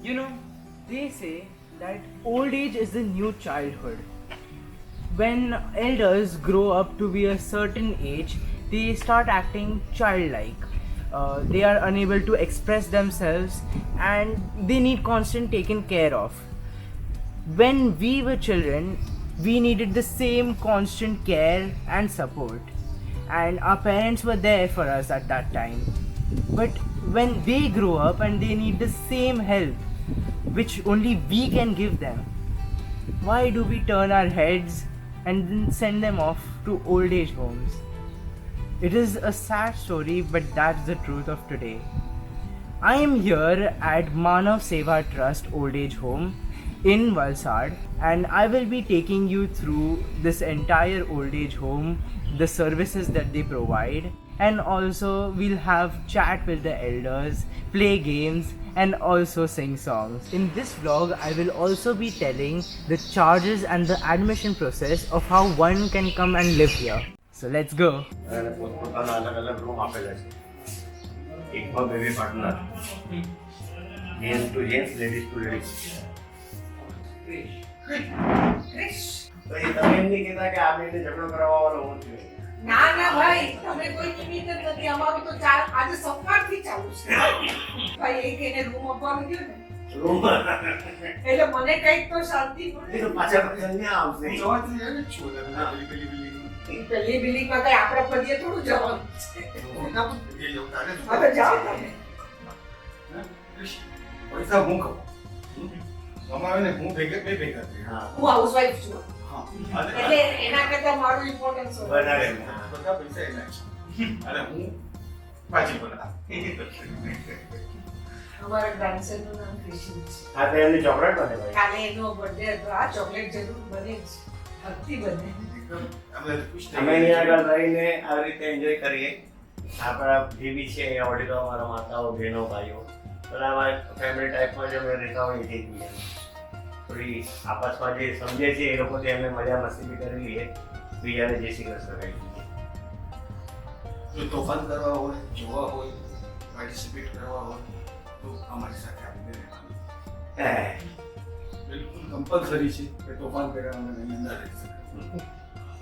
You know, they say that old age is the new childhood. When elders grow up to be a certain age, they start acting childlike. They are unable to express themselves and they need constant taken care of. When we were children, we needed the same constant care and support, and our parents were there for us at that time. But when they grow up and they need the same help, which only we can give them, why do we turn our heads and then send them off to old age homes? It is a sad story, but that's the truth of today. I am here at Manav Seva Trust Old Age Home in Valsad, and I will be taking you through this entire old age home, the services that they provide, and also we'll have chat with the elders, play games, and also sing songs. In this vlog, I will also be telling the charges and the admission process of how one can come and live here. So let's go. પોતપોતાના અલગ અલગ room આપેલા છે. એકમાં બે partner, gents to gents, ladies to ladies. તો એ તમે એમ નહીં કહેતા કે આ બેને ઝઘડો કરાવવાનો હું છું. ના ના ભાઈ, તમે કોઈ નિમિત્ત જ નથી. અમારું તો આજે સવારથી ચાલુ છે. ભાઈ એક એને રૂમ આપવાનું ગયો ને રૂમ એટલે મને કઈક તો શાંતિ એ મળે. તો પાછા પાછા અહીંયા આવશે. પેલી બિલ્ડિંગમાં કઈ આપણા પદીએ થોડું જવાનું છે. હવે જાઓ તમે. પૈસા હું કહું કમાવે ને હું ભેગા થયા. હા હું હાઉસવાઈફ છું હા એટલે એના કરતા મારું ઇમ્પોર્ટન્સ હોય. વધારે બધા પૈસા એના છે અને હું પાછી બોલા અમારા ગ્રાન્ડસનનું નામ ક્રિશન છે. હા તો એમની ચોકલેટ બને ભાઈ. કાલે એનો બર્થડે હતો. આ ચોકલેટ જરૂર બને જ, ભક્તિ બને. અમે ખુશ અમે અહીંયા આગળ રહીને આવી રીતે એન્જોય કરીએ. આપણા જે બી છે અહીંયા વડીલો, અમારા માતાઓ, બહેનો, ભાઈઓ, બધા અમારા ફેમિલી ટાઈપમાં જે અમે રહેતા હોઈએ છીએ થોડી આપસમાં જે સમજે છે એ લોકો એમને મજા મસ્તી બી કરી લઈએ. બીજાને જય શ્રી કૃષ્ણ કહી દઈએ. જો તોફાન કરવા હોય, જોવા હોય, પાર્ટિસિપેટ કરવા હોય તો અમારી સાથે આવીને રહેવાનું. બિલકુલ કમ્પલસરી છે કે તોફાન કર્યા અમે એની અંદર રહી શકીએ.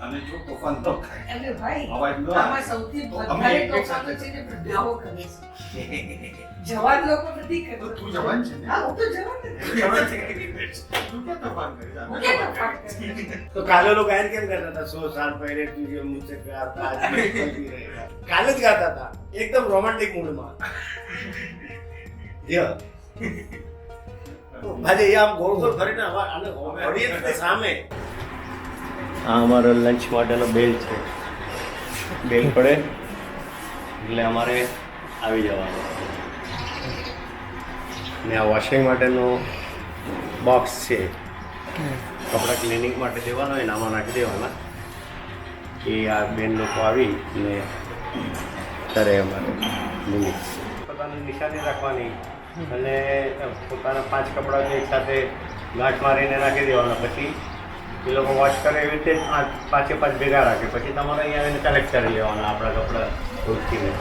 અને જો તોફાન ન થાય, એટલે ભાઈ અવાજ ન આમાં આવે સૌથી તો અમે વધારે એક તોફાનો સાથે છે જે વૃદ્ધાઓ કરે છે. જવાન લોકો નથી તો કરતા. તું જવાન છે ને? હા, હું તો જવાન જ છું. જવાન છે. તું ક્યાં તોફાન કરીશ? હું ક્યાં તોફાન કરીશ? તો કાલે લોકો ગાયન કેમ કરતા હતા? 100 સાલ પહેલે તુજે મુझसे प्यार था, आज मैं नहीं रहेगा. કાલે જ ગાતા હતા એકદમ રોમેન્ટિક મૂડમાં. યો ભાઈ એ આમ ગોળ ગોળ ફરીને આને ઓડિયન્સની સામે. આ અમારો લંચ માટેનો બેલ છે. બેલ પડે એટલે અમારે આવી જવાનું. ને આ વોશિંગ માટેનો બોક્સ છે. કપડાં ક્લિનિંગ માટે દેવાનો હોય ને આમાં નાખી દેવાના. એ આ બેન લોકો આવી ને કરે અમારે લિમિટ. પોતાની નિશાની રાખવાની અને પોતાના 5 કપડાં એક સાથે ગાંઠ મારીને નાખી દેવાના. પછી એ લોકો વોશ કરે એવી રીતે 5 ભેગા રાખે. પછી તમારે અહીંયા આવીને કલેક્ટ કરી લેવાના આપણા કપડાં ધોઈને.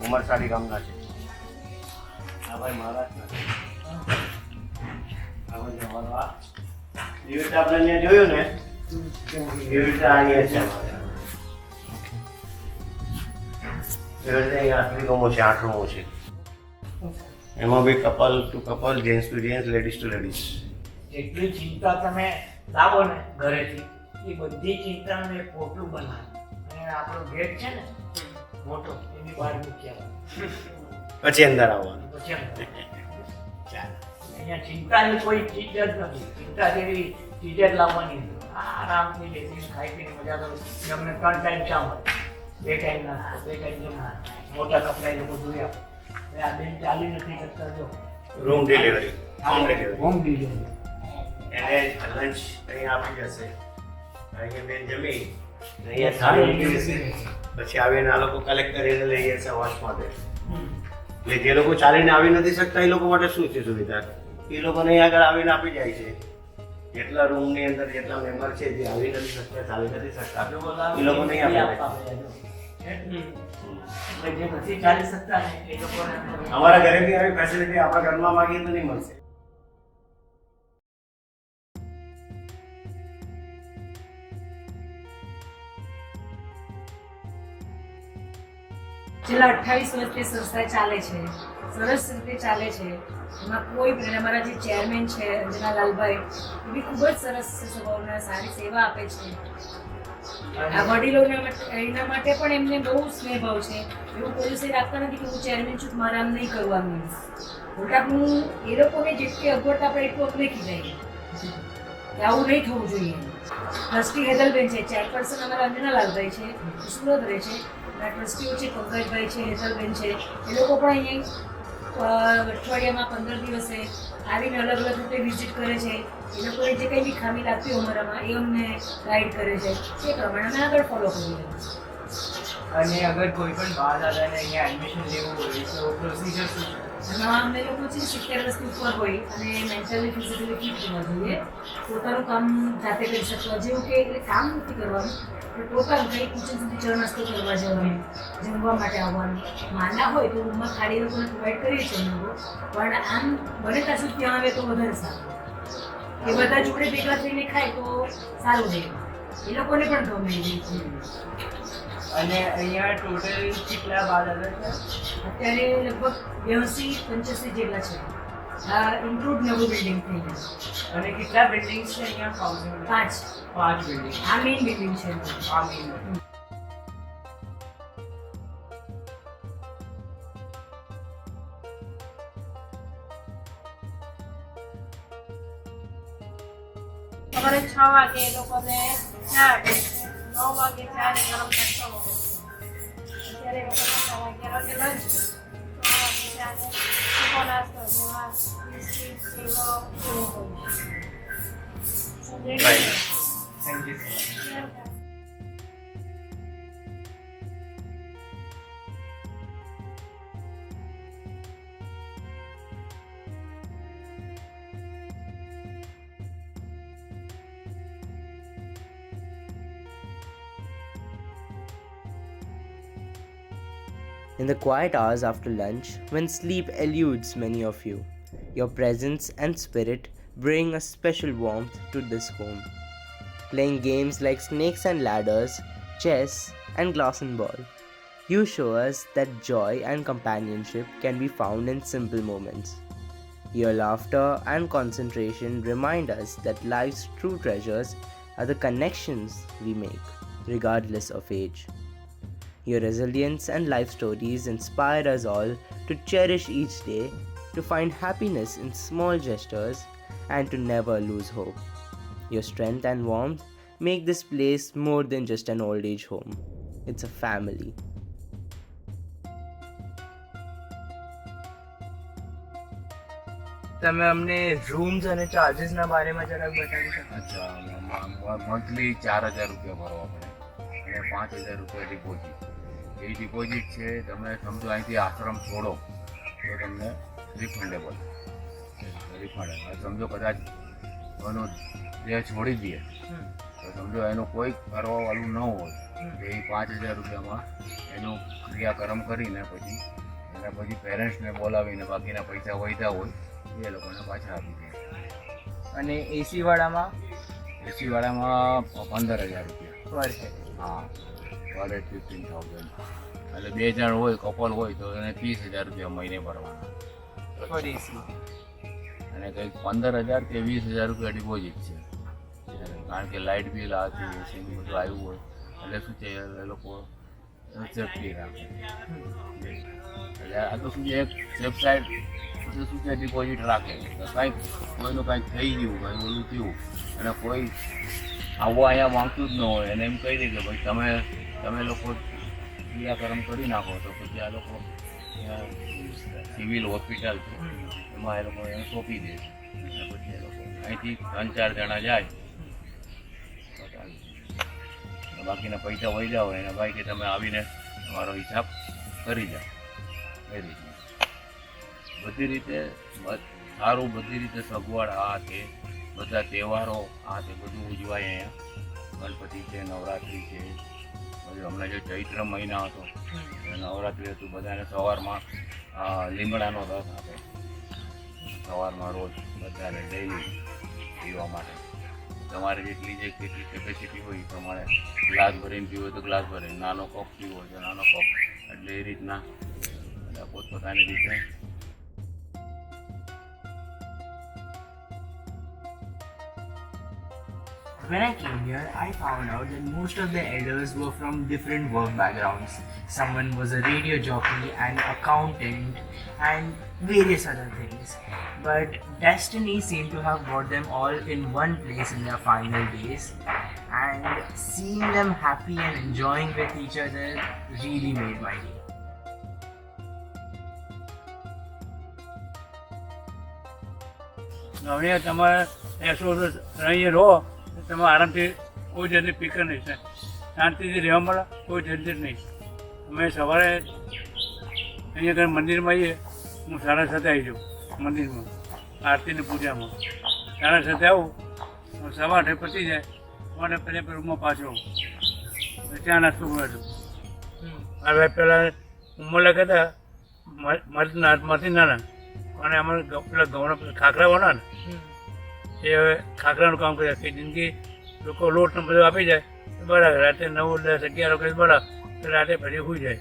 ઉમરસાડી ગામના છે. હા ભાઈ મહારાજના. આ ભાઈ અમારો આ એવી રીતે આપણે અહીંયા જોયું ને એવી રીતે અહીંયા છે અમારે. એવી રીતે અહીંયા 8 રૂમો છે, 8 રૂમો છે. એમાં બી couple to couple, gents to gents, ladies to ladies. જેટલી ચિંતા તમે લાવો ને ઘરેથી એ બધી ચિંતાનું એક પોટલું બનાવો અને આપણો ગેટ છે ને મોટો એની બહાર મૂકી આવવાનું. પછી અંદર આવવાનું. પછી અંદર. ચાલો. અહીંયા ચિંતાની કોઈ ચીજ જ નથી. ચિંતા જેવી ચીજ જ લાવવાની નથી. આરામથી બેસીને ખાઈ પીને મજા કરો. અમને 3 ટાઈમ ચા મળે, 2 ટાઈમ નાસ્તો, 2 ટાઈમ જમવા. મોટા કપડા એ લોકો ધોઈ આપે. હવે આ બેન ચાલી નથી કરતા જો room delivery. Home delivery. Home delivery. એને લંચ અહીંયા આપી જશે. અહીંયા બેન જમી અહીંયા થાળી મૂકી દેશે. પછી આવીને આ લોકો કલેક્ટ કરીને લઈ જશે વોશ માટે. એટલે જે લોકો ચાલીને આવી નથી શકતા એ લોકો માટે શું છે સુવિધા? એ લોકોને અહીં આગળ આવીને આપી જાય છે. જેટલા રૂમની અંદર જેટલા મેમ્બર છે જે આવી નથી શકતા ચાલી નથી શકતા જો બોલા એ લોકો નહીં એ આપે. આપવા પડે. એટલે જે નથી ચાલી શકતા ને એ લોકોને અમારા ઘરે બી આવી ફેસિલિટી આપણા ઘરમાં માંગીએ તો નહીં મળશે. છેલ્લા 28 વર્ષથી સંસ્થા ચાલે છે, સરસ રીતે ચાલે છે. એમાં કોઈ પણ અમારા જે ચેરમેન છે અંજના લાલભાઈ, એ બી ખૂબ જ સરસ છે સ્વભાવના, સારી સેવા આપે છે. આ વડીલોના એના માટે પણ એમને બહુ સ્નેહભાવ છે. એવું કોઈ દિવસે રાખતા નથી કે હું ચેરમેન છું મારે આમ નહીં કરવાનું. ઉલટા હું એ લોકોને જેટલી અગવડતા આપણે એટલું અમને ખીજાય કે આવું નહીં થવું જોઈએ. ટ્રસ્ટી હેદલબેન છે, ચેરપર્સન અમારા અંજના લાલભાઈ છે, સુરત રહે છે. અને ટ્રસ્ટીઓ છે પંકજભાઈ છે, હેદલબેન છે, એ લોકો પણ અહીંયા અઠવાડિયામાં 15 દિવસે આવીને અલગ અલગ રીતે વિઝિટ કરે છે. એ લોકોને જે કંઈ બી ખામી લાગતી હોય અમારામાં એ અમને ગાઈડ કરે છે. એ પ્રમાણે અમે આગળ ફોલો કરીએ. અને અગર કોઈ પણ બાળદાદાને અહીંયા એડમિશન લેવું હોય તો પ્રોસિજર શું છે? એમાં અમને લોકો છે 70 વર્ષથી ઉપર હોય અને મેન્ટલી ફિઝિકલી ફિટ હોવા જોઈએ. પોતાનું કામ જાતે કરી શકવા, જેવું કે એટલે કામ નથી કરવાનું પણ પોતાનું કંઈ કિચન સુધી ચા નાસ્તો કરવા જવાનું, જમવા માટે આવવાનું. નાના હોય તો રૂમમાં ખાલી લોકોને પ્રોવાઈડ કરીએ છીએ અમે લોકો, પણ આમ બને ત્યાં સુધી ત્યાં આવે તો વધારે સારું. એ બધા જોડે ભેગા થઈને ખાય તો સારું રહે, એ લોકોને પણ ગમે એ રીતે. અને અહીંયા ટોટલ કેટલા બાળદાદા છે? અત્યારે લગભગ 85-85 જેટલા છે. આ ઇન્ક્લુડ નવું બિલ્ડિંગ થઈ ગયું. અને કેટલા બિલ્ડિંગ્સ છે અહીંયા હાઉસિંગ? 5 બિલ્ડિંગ. આ મેઇન બિલ્ડિંગ છે. આ મેઇન. સવારે 6 વાગે એ લોકોને ચા આપે છે, 9 વાગે ચા ને ગરમ નાસ્તો મળે છે. અત્યારે એ લોકોને 11 વાગે લંચ, 3 વાગે ચા ને સૂકો નાસ્તો જેમાં બિસ્કિટ, સેવો એવું હોય છે. Right. Thank you so much. In the quiet hours after lunch, when sleep eludes many of you, your presence and spirit bring a special warmth to this home. Playing games like snakes and ladders, chess, and glass and ball, you show us that joy and companionship can be found in simple moments. Your laughter and concentration remind us that life's true treasures are the connections we make, regardless of age. Your resilience and life stories inspire us all to cherish each day, to find happiness in small gestures, and to never lose hope. Your strength and warmth make this place more than just an old age home. It's a family. તમે અમને rooms અને ચાર્જીસના બારેમાં જરાક બતાવી શકો? अच्छा monthly 4000 रुपया भरवा पड़े અને 5000 रुपया डिपोजिट. એ ડિપોઝિટ છે તમે સમજો અહીંથી આશ્રમ છોડો તો તમને રિફંડેબલ સમજો કદાચ એનો દેહ છોડી દે તો સમજો એનું કોઈ કરવાવાળું ન હોય તો એ 5000 રૂપિયામાં એનું ક્રિયાકર્મ કરીને પછી પેરેન્ટ્સને બોલાવીને બાકીના પૈસા વધ્યા હોય એ લોકોને પાછા આપી દે. અને એસી વાળામાં? એસી વાળામાં 15000 રૂપિયા પર છે. હા, પર 15,000. એટલે 2 જણ હોય, કપલ હોય તો એને 30,000 રૂપિયા મહિને ભરવાના. પર એસી. અને કંઈક 15,000 કે 20,000 રૂપિયા ડિપોઝિટ છે. કારણ કે લાઇટ બિલ આથી એસી બધું આવ્યું હોય એટલે શું છે એ લોકો સેફટી રાખે. એટલે આ તો શું છે એક સેફ સાઈડ શું છે ડિપોઝિટ રાખે તો કાંઈક કોઈનું કાંઈક થઈ ગયું કંઈ ઓલું થયું અને કોઈ આવવા અહીંયા માંગતું જ ન હોય એને એમ કહી દે કે ભાઈ તમે લોકો ક્રિયાકર્મ કરી નાખો તો પછી આ લોકો સિવિલ હોસ્પિટલ છે એમાં એ લોકો એને સોંપી દે છે અને પછી એ લોકો અહીંથી 3-4 જણા જાય બાકીના પૈસા વધ્યા હોય અને ભાઈ કે તમે આવીને તમારો હિસાબ કરી જાઓ. એ રીતના બધી રીતે સારું, બધી રીતે સગવડ આ છે બધા તહેવારો આ તે બધું ઉજવાય અહીંયા. ગણપતિ છે, નવરાત્રિ છે, પછી હમણાં જે ચૈત્ર મહિના હતો એ નવરાત્રિ હતું. બધાને સવારમાં લીમડાનો રસ આપે સવારમાં રોજ બધાને ડેઈલી પીવા માટે. તમારે જેટલી કેટલી કેપેસિટી હોય એ પ્રમાણે ગ્લાસ ભરીને પીવો તો ગ્લાસ ભરીને, નાનો કપ પીવો હોય તો નાનો કપ, એટલે એ રીતના બધા પોતપોતાની રીતે. When I came here, I found out that most of the elders were from different work backgrounds. Someone was a radio jockey, an accountant, and various other things. But destiny seemed to have brought them all in one place in their final days, and seeing them happy and enjoying with each other really made my day. હવે તમારે 100 વર્ષ અહીંયા રહો, તમે આરામથી કોઈ જાતની ફિકર નહીં થાય, શાંતિથી રહેવા મળે, કોઈ ઝંઝટ નહીં. અમે સવારે અહીંયા આગળ મંદિરમાં આવીએ, હું 7:30 આવી જાઉં મંદિરમાં આરતીની પૂજામાં. 7:30 આવું, 8:15 પતી જાય, 8:15 રૂમમાં પાછો આવું, ત્યાં નાસ્તો કરું છું. હવે પહેલાં ઉંમર હતા માંથી નાના, અને અમારે પેલા ઘઉંના ખાખરાવાળા ને એ હવે ખાખરાનું કામ કર્યા કે જિંદગી લોકો લોટ ને બધું આપી જાય બરાબર, રાતે 9, 10, 11 વખત બરાબર, તો રાતે ફરી સુઈ જાય.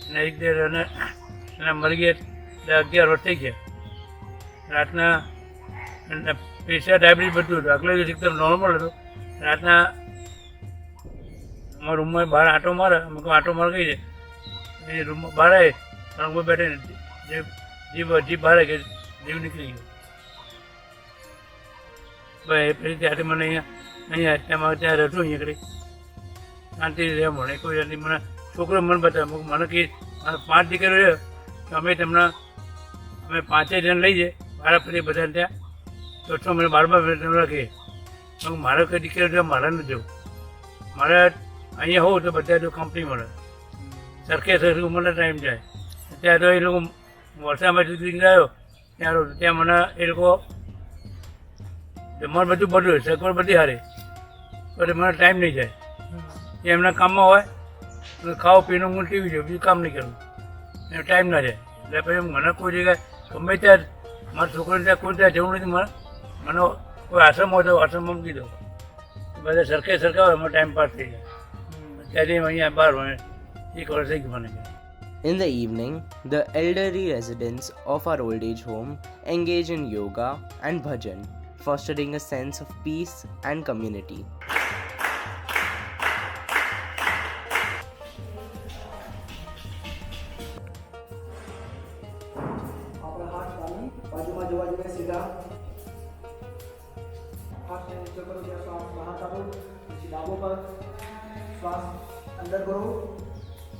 અને 1-2 અને મરી ગયા 11 વર્ષ થઈ ગયા. રાતના પ્રેશર ડાયાબિટીસ બધું હતું, આગલો દિવસ એકદમ નોર્મલ હતું. રાતના અમારા રૂમમાં બહાર આંટો મારે, અમે કોઈ આંટો મારે કહી જાય એ રૂમમાં બહાર આવે, રૂમમાં બેઠે જીભ બહાર કે જીવ નીકળી ગયો. ભાઈ પછી ત્યાંથી મને અહીંયા ત્યાં રહેતું અહીંયા આગળ શાંતિથી રહેવા મળે. કોઈ જાતની મને છોકરો મને બતાવે, મને કે મારા 5 દીકરીઓ છે તો અમે 5 જણ લઈ જઈએ મારા પછી બધાને ત્યાં તો 6 મહિને 12 રાખીએ. મારે કઈ દીકરીઓ છે મારે નથી જવું, મારે અહીંયા હોઉં તો બધા જો કંપની મળે, સરખે મને ટાઈમ જાય. ત્યાં તો એ લોકો વરસાદમાં સુધી આવ્યો ત્યાં મને એ લોકો જમવાનું બધું બધું સગવડ બધી હારી, તો મને ટાઈમ નહીં જાય. એ એમના કામમાં હોય તો ખાઓ પીનું હું ટીવી જોઉં, બીજું કામ નહીં કરું, એનો ટાઈમ ના જાય. એટલે પછી મને કોઈ જગ્યાએ ગમે ત્યાં મારા છોકરાને ત્યાં કોઈ ત્યાં જવું નથી. મને કોઈ આશ્રમ હોય તો આશ્રમમાં મૂકી દો, બધા સરખા હોય એમાં ટાઈમ પાસ થઈ જાય. ત્યાંથી અહીંયા બહાર હોય 1 વર્ષ થઈ ગયું મને. In the evening, the elderly residents of our old age home engage in yoga and bhajan, fostering a sense of peace and community. આપણા હાથ તાલી બાજુમાં જોવા જોઈએ, સીધા હાથને નીચે કરો, ત્યાં શ્વાસ બહાર કાઢો, પછી ડાબો પર શ્વાસ અંદર કરો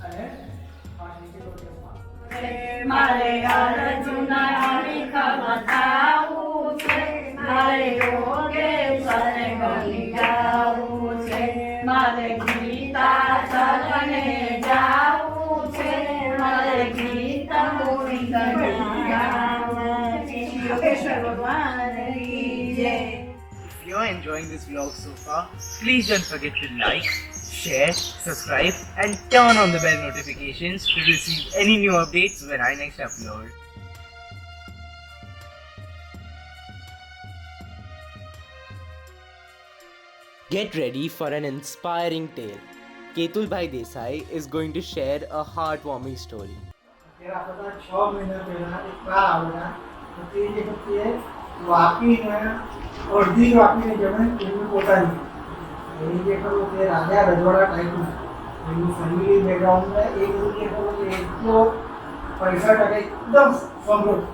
અને હાથ નીચે કરો, ત્યાં મારે અર્જુના હરિકા બતાવું છે, મારે યોગેશ્વરને ગલી ગાવું છે, મારે ગીતા ચરણે જાવું છે, મારે ગીતા મૂવી ગલી ગાવું છે, યોગેશ્વર ભગવાન કી જય. If you're enjoying this vlog so far, please don't forget to like, share, subscribe and turn on the bell notifications to receive any new updates when I next upload. Get ready for an inspiring tale. Ketulbhai Desai is going to share a heartwarming story. ત્યારે આપણા 6 મહિના પહેલા એક car આવેલા, તો તે જે વખતે વાપીને અડધી વાપીને જમીન એમની પોતાની એ જે ખરું તે રાજા રજવાડા ટાઈપનું એમનું ફેમિલી બેકગ્રાઉન્ડને એ બધું જે ખરું તે એટલો પૈસા ટકે એકદમ સમૃદ્ધ.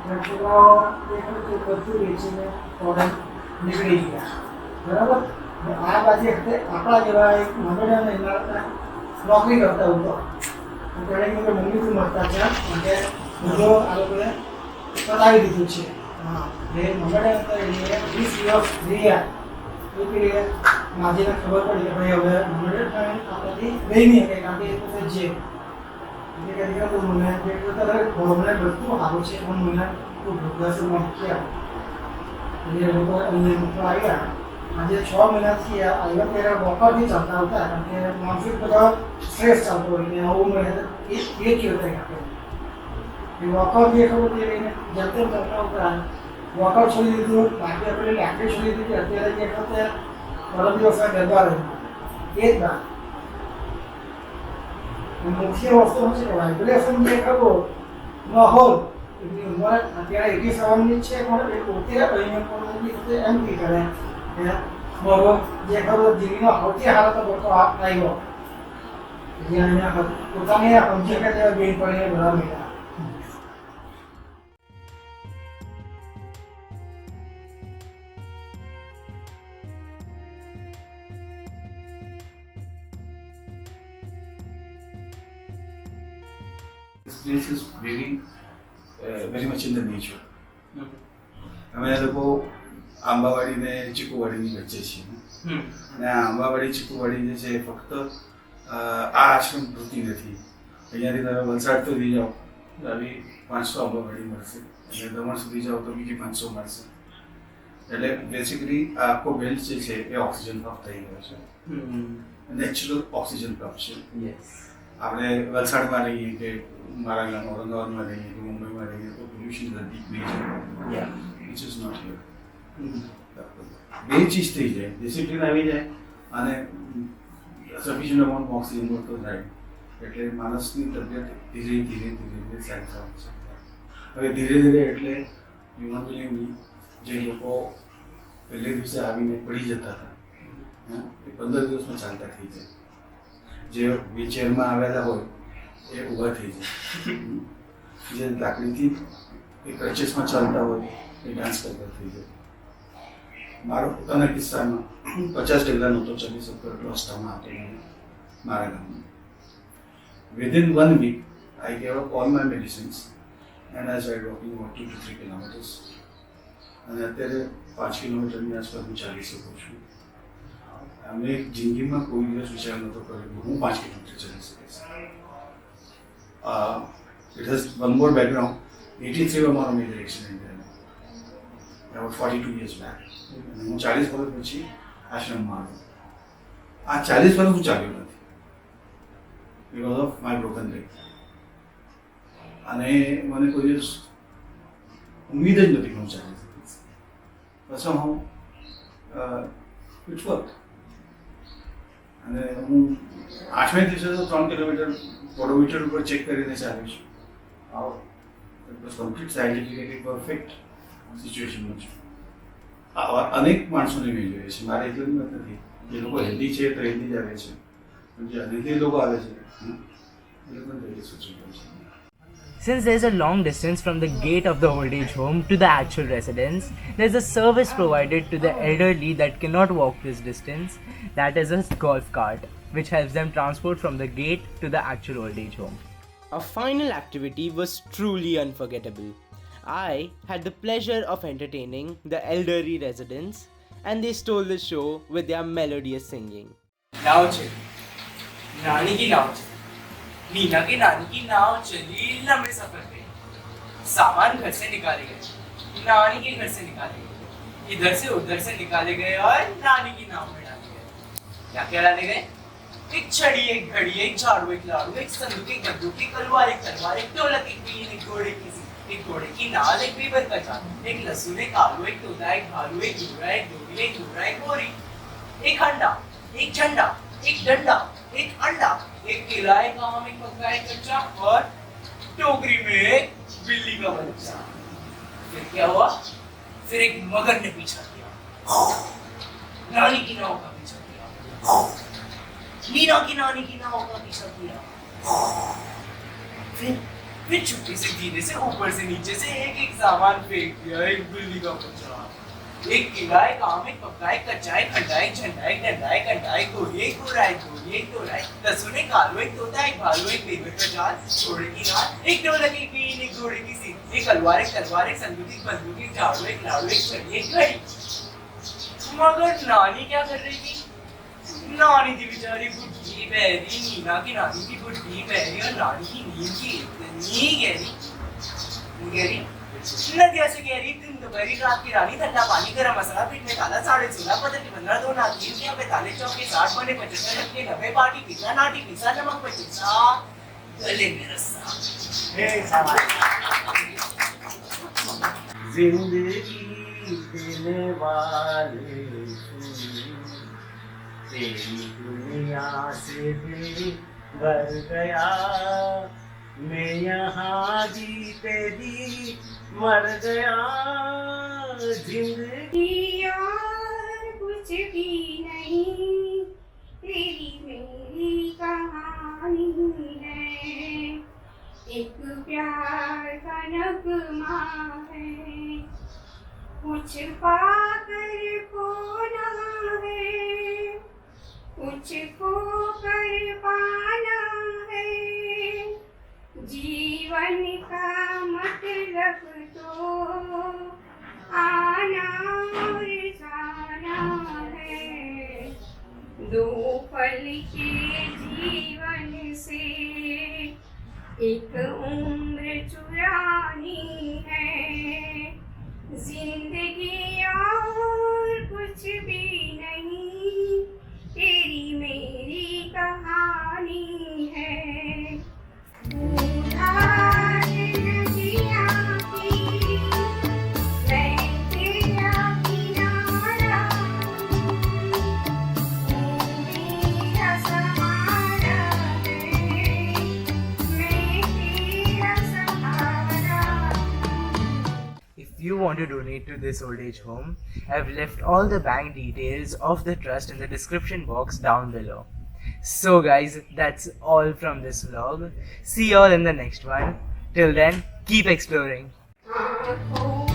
અને છોકરાઓ જે ખરું તે બધું વેચીને ફોરેન નીકળી ગયા, બરાબર. અને આ બાજુ વખતે આપણા જેવા એક મંડળીઓને એના નોકરી કરતા હતો. તેણે કહ્યું કે મમ્મી તું મળતા છે માટે બધો આ લોકોએ બતાવી દીધું છે. હા, એ મંડળે અંદર એ 20 દિવસ રહ્યા એ પેલી માજીને ખબર પડી કે ભાઈ હવે મંડળે આપણાથી ગઈ નહીં શકે, કારણ કે એ પોતે જે એટલે કે તું મને મને બધું સારું છે પણ મને તું વૃદ્ધાશ્રમમાં મૂકી આવ. ये લોકો આવ્યા આજે 6 મહિનાથી આવ્યા ત્યારે વોકરથી ચાલતા હતા કારણ કે માનસિક બધા સ્ટ્રેસ ચાલતો હોય ને આવું મળે એ કેવું થાય એ વોકરથી ખબર કે જેમ તેમ ચાલતા હતા વોકર છોડી દીધું બાકી આપણે લાકડી છોડી દીધી અત્યારે જે વખતે પરમ દિવસના ગરબા રહ્યું એ જ વાત મુખ્ય વસ્તુ શું છે વાઇબ્રેશન જે ખબર માહોલ એની ઉંમર અત્યારે 87ની છે પણ એ પોતે અહીંયા પણ એમ બી કરે કે મારો જે ખબર જીવીનો સૌથી હાલત મોટો આવ્યો જે અહીંયા પોતાની સમજી કે તે બેન પડીને બધા મળ્યા This place is very much in the nature. અમે લોકો આંબાવાડી ને ચીકુવાડીની વચ્ચે છીએ અને આ આંબાવાડી ચીકુવાડી જે છે ફક્ત આ આશ્રમ પૂરતી નથી. અહીંયાથી તમે વલસાડ સુધી જાઓ તો આવી 500 આંબાવાડી મળશે અને દમણ સુધી જાઓ તો બીજી 500 મળશે. એટલે બેસિકલી આ આખો બેલ્ટ જે છે એ ઓક્સિજન પંપ થઈ ગયો છે, નેચરલ ઓક્સિજન પંપ છે. આપણે વલસાડમાં રહીએ કે મારા ગામ ઔરંગાબાદમાં રહીએ કે મુંબઈમાં રહીએ તો pollution is a big major which is not here. બે ચીજ થઈ જાય, ડિસિપ્લિન આવી જાય અને સફિશિયન્ટ અમાઉન્ટ ઓક્સિજન મળતો જાય એટલે માણસની તબિયત ધીરે ધીરે ધીરે ધીરે સારી થવા છે. હવે ધીરે ધીરે એટલે હ્યુમન બિલિંગની જે લોકો પહેલે દિવસે આવીને પડી જતા હતા એ 15 દિવસમાં ચાલતા થઈ જાય. જે વ્હીલચેરમાં આવેલા હોય એ ઊભા થઈ જાય, જે લાકડીથી એ ક્રચેસમાં ચાલતા હોય એ ડાન્સ કરતા થઈ જાય. મારો પોતાના કિસ્સામાં 50 ડગલાનો તો ચલી શકતો એટલો અસ્થામાં હતો મારા ગામમાં. Within 1 week I gave up all my medicines and I started walking about 2 to 3 kilometers. અને અત્યારે 5 કિલોમીટરની આસપાસ હું ચાલી શકું છું. અમે જિંદગીમાં કોઈ દિવસ વિચાર નહોતો કર્યો હું 5 કિલોમીટર ચાલી શકીશ. It has one more background. 83 અમારો મેજર એક્સિડન્ટ થયેલો about 42 years back. હું 40 વર્ષ પછી આશ્રમમાં આવ્યો. આ 40 વર્ષ હું ચાલ્યો નથી because of my broken leg. અને મને કોઈ દિવસ ઉમ્મીદ જ નથી કે હું ચાલી શકીશ. પછી હું ઇટ વર્ક અને હું 8મે દિવસે તો 3 કિલોમીટર પોડોમીટર ઉપર ચેક કરીને ચાલ્યો છું. It was complete scientifically perfect સિચ્યુએશનમાં છું. આવા અનેક માણસોને મેં જોઈએ છે, મારે એટલું જ નથી. જે લોકો હેલ્ધી છે તો હેલ્ધી જ આવે છે, પણ જે અનહેલ્ધી લોકો આવે છે એ લોકોને જોઈએ સિચ્યુએશન છે. Since there's a long distance from the gate of the old age home to the actual residence, there's a service provided to the elderly that cannot walk this distance. That is a golf cart, which helps them transport from the gate to the actual old age home. Our final activity was truly unforgettable. I had the pleasure of entertaining the elderly residents and they stole the show with their melodious singing. नाव चली, नानी की नाव चली, मीना की नानी की नाव चली लंबे सफर पे. सामान घर से निकाले गए, नानी के घर से निकाले गए, इधर से उधर से निकाले गए और नानी की नाव में डाले गए. क्या क्या डाले गए? एक छड़ी, एक घड़ी, एक झाड़ू, एक लाड़ू, एक संदूक, एक बंदूक, एक तलवार, एक ढोलक, एक बीन, एक घोड़े की सीट, एक घोड़े की नाल, एक बीबर का जाल, एक लहसुन, एक आलू, एक तोता, एक भालू, एक घोड़ा, एक डोरी, एक घोड़ा, एक बोरी, एक हंडा, एक झंडा, एक डंडा, एक अंडा, एक केला, एक आम, एक पक्का, एक कच्चा और टोकरी में एक बिल्ली का बच्चा. फिर क्या हुआ? फिर एक मगर ने पीछा किया, नानी की नाव का पीछा किया, मीना की नानी की नाव का पीछा किया. फिर छुट्टी से धीरे से ऊपर से नीचे से एक एक सामान फेंक दिया. एक बिल्ली का बच्चा, एक केला, एक आम, एक पक्का, एक कच्चा, एक खंडा, एक झंडा, एक डंडा, एक अंडा, एक गोली, एक घोड़ा, एक गोली, एक तोड़ा, एक लहसुन, एक आलू, एक तोता, एक भालू, एक बेबर का जाल, घोड़े की नाल, एक ढोलक, एक बीन, एक घोड़े की सीट, एक तलवार, एक संदूक, एक बंदूक, एक झाड़ू, एक लाड़ू, एक छड़ी, एक घड़ी. मगर नानी क्या कर रही थी? नानी थी बेचारी बुढ़ी बहरी. मीना की नानी थी बुढ़ी बहरी और नानी की नींद की इतनी गहरी नदी असे गहरी दिन दोपहरी रात की रानी ठंडा पानी गरम मसाला पीठ में काला 16.5 पत्थर की 15 2 नाथ 3 के 45 चौके 60 बने 75 के 90 पार्टी पिज्जा नाटी पिज्जा नमक 25 गले में रस्सा जिंदगी देने वाले तेरी दुनिया से दिल भर गया मैं यहाँ जीते जी मर गया जिंदगी और कुछ भी नहीं तेरी मेरी कहानी है एक प्यार का नगमा है कुछ पाकर खोना है कुछ खो कर पाना है जीवन का मतलब तो आना और जाना है दो पल के जीवन से एक उम्र चुरानी है जिंदगी और कुछ भी नहीं तेरी मेरी कहानी है If you want to donate to this old age home, I've left all the bank details of the trust in the description box down below. So guys, that's all from this vlog. See you all in the next one. Till then, keep exploring. आँखों